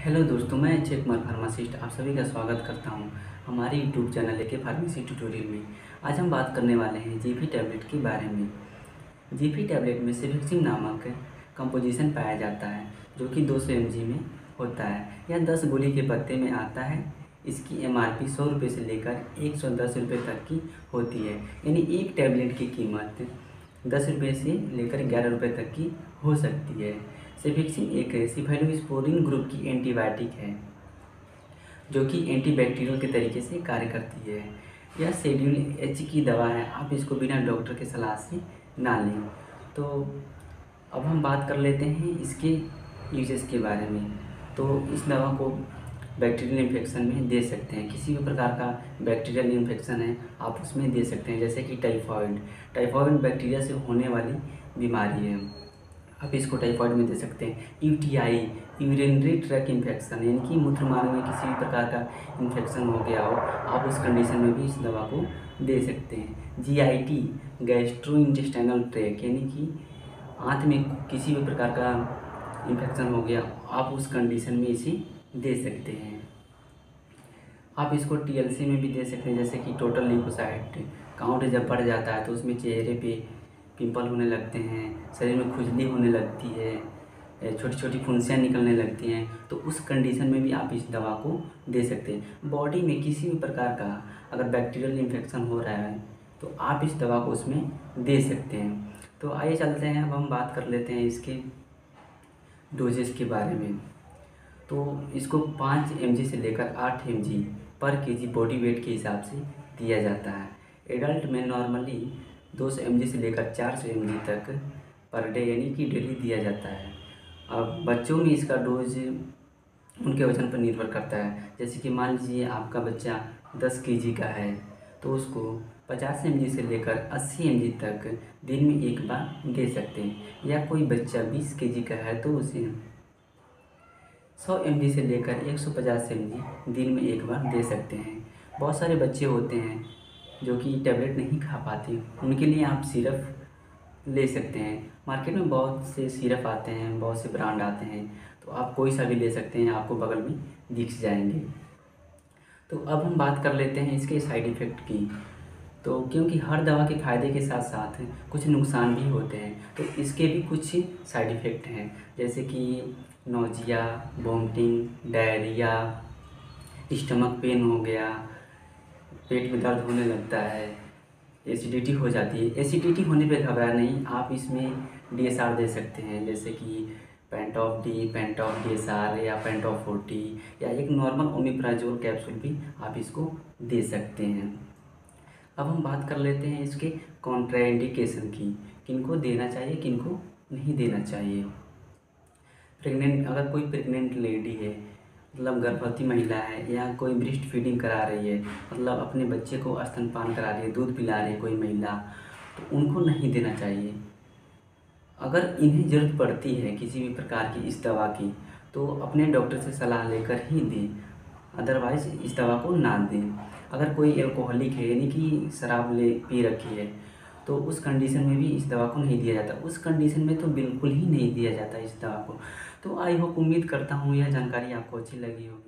Hello दोस्तों, मैं Akshay Kumar pharmacist आप सभी का स्वागत करता हूं हमारे यूट्यूब चैनल के फार्मेसी ट्यूटोरियल में। आज हम बात करने वाले हैं जीपी टैबलेट के बारे में। जीपी टैबलेट में सेफेक्सिम नामक कंपोजिशन पाया जाता है जो कि 200 mg में होता है। यह 10 गोली के पत्ते में आता है। इसकी एमआरपी 100 रुपये से लेकर 110 रुपये तक की होती है, यानी एक टैबलेट की कीमत 10 रुपये से लेकर 11 रुपये तक की हो सकती है। सेफेक्सिम एक सिफाइलोस्पोरिन ग्रुप की एंटीबायोटिक है जो कि एंटीबैक्टीरियल के तरीके से कार्य करती है। यह शेड्यूल एच की दवा है, आप इसको बिना डॉक्टर के सलाह से ना लें। तो अब हम बात कर लेते हैं इसके यूजेस के बारे में। तो इस दवा को बैक्टीरियल इन्फेक्शन में दे सकते हैं, किसी भी प्रकार का बैक्टीरियल इन्फेक्शन है आप उसमें दे सकते हैं, जैसे कि टाइफॉइड बैक्टीरिया से होने वाली बीमारी है, आप इसको टाइफॉइड में दे सकते हैं। यूटीआई यूरिनरी ट्रैक इन्फेक्शन, यानी कि मूत्र मार्ग में किसी भी प्रकार का इन्फेक्शन हो गया हो, आप उस कंडीशन में भी इस दवा को दे सकते हैं। जीआईटी गैस्ट्रो इंटेस्टाइनल ट्रैक, यानी कि आंत में किसी भी प्रकार का इन्फेक्शन हो गया, आप उस कंडीशन में इसे दे सकते हैं। आप इसको टीएलसी में भी दे सकते हैं, जैसे कि टोटल ल्यूकोसाइट काउंट जब बढ़ जाता है तो उसमें चेहरे पे पिंपल होने लगते हैं, शरीर में खुजली होने लगती है, छोटी छोटी फुंसियाँ निकलने लगती हैं, तो उस कंडीशन में भी आप इस दवा को दे सकते हैं। बॉडी में किसी भी प्रकार का अगर बैक्टीरियल इन्फेक्शन हो रहा है तो आप इस दवा को उसमें दे सकते हैं। तो आइए चलते हैं, अब हम बात कर लेते हैं इसके डोजेस के बारे में। तो इसको 5 mg से लेकर 8 mg पर केजी बॉडी वेट के हिसाब से दिया जाता है। एडल्ट में नॉर्मली 200 mg से लेकर 400 mg तक पर डे, यानी कि डेली दिया जाता है। अब बच्चों में इसका डोज उनके वजन पर निर्भर करता है, जैसे कि मान लीजिए आपका बच्चा 10 kg का है तो उसको 50 mg से लेकर 80 mg तक दिन में एक बार दे सकते हैं, या कोई बच्चा 20 kg का है तो उसे 100 mg से लेकर 150 mg दिन में एक बार दे सकते हैं। बहुत सारे बच्चे होते हैं जो कि टैबलेट नहीं खा पाते, उनके लिए आप सिरप ले सकते हैं। मार्केट में बहुत से सिरप आते हैं, बहुत से ब्रांड आते हैं, तो आप कोई सा भी ले सकते हैं, आपको बगल में दिख जाएंगे। तो अब हम बात कर लेते हैं इसके साइड इफ़ेक्ट की। तो क्योंकि हर दवा के फ़ायदे के साथ साथ कुछ नुकसान भी होते हैं, तो इसके भी कुछ साइड इफ़ेक्ट हैं, जैसे कि nausea, vomiting, diarrhoea, stomach pain हो गया, पेट में दर्द होने लगता है, एसिडिटी हो जाती है। एसिडिटी होने पे घबरा नहीं, आप इसमें डीएसआर दे सकते हैं, जैसे कि पेंटॉफ डी, पेंटॉफ डीएसआर या पेंटॉफ 40, या एक नॉर्मल ओमेप्राजोल कैप्सूल भी आप इसको दे सकते हैं। अब हम बात कर लेते हैं इसके कॉन्ट्राइंडिकेशन की, किनको देना चाहिए किनको नहीं देना चाहिए। अगर कोई प्रेग्नेंट लेडी है, मतलब गर्भवती महिला है, या कोई ब्रेस्ट फीडिंग करा रही है, मतलब अपने बच्चे को स्तनपान करा रही है, दूध पिला रही है कोई महिला, तो उनको नहीं देना चाहिए। अगर इन्हें ज़रूरत पड़ती है किसी भी प्रकार की इस दवा की तो अपने डॉक्टर से सलाह लेकर ही दें, अदरवाइज़ इस दवा को ना दें। अगर कोई एल्कोहलिक है, यानी कि शराब पी रखी है, तो उस कंडीशन में भी इस दवा को नहीं दिया जाता। उस कंडीशन में तो बिल्कुल ही नहीं दिया जाता इस दवा को। तो आई होप, उम्मीद करता हूँ यह जानकारी आपको अच्छी लगी हो।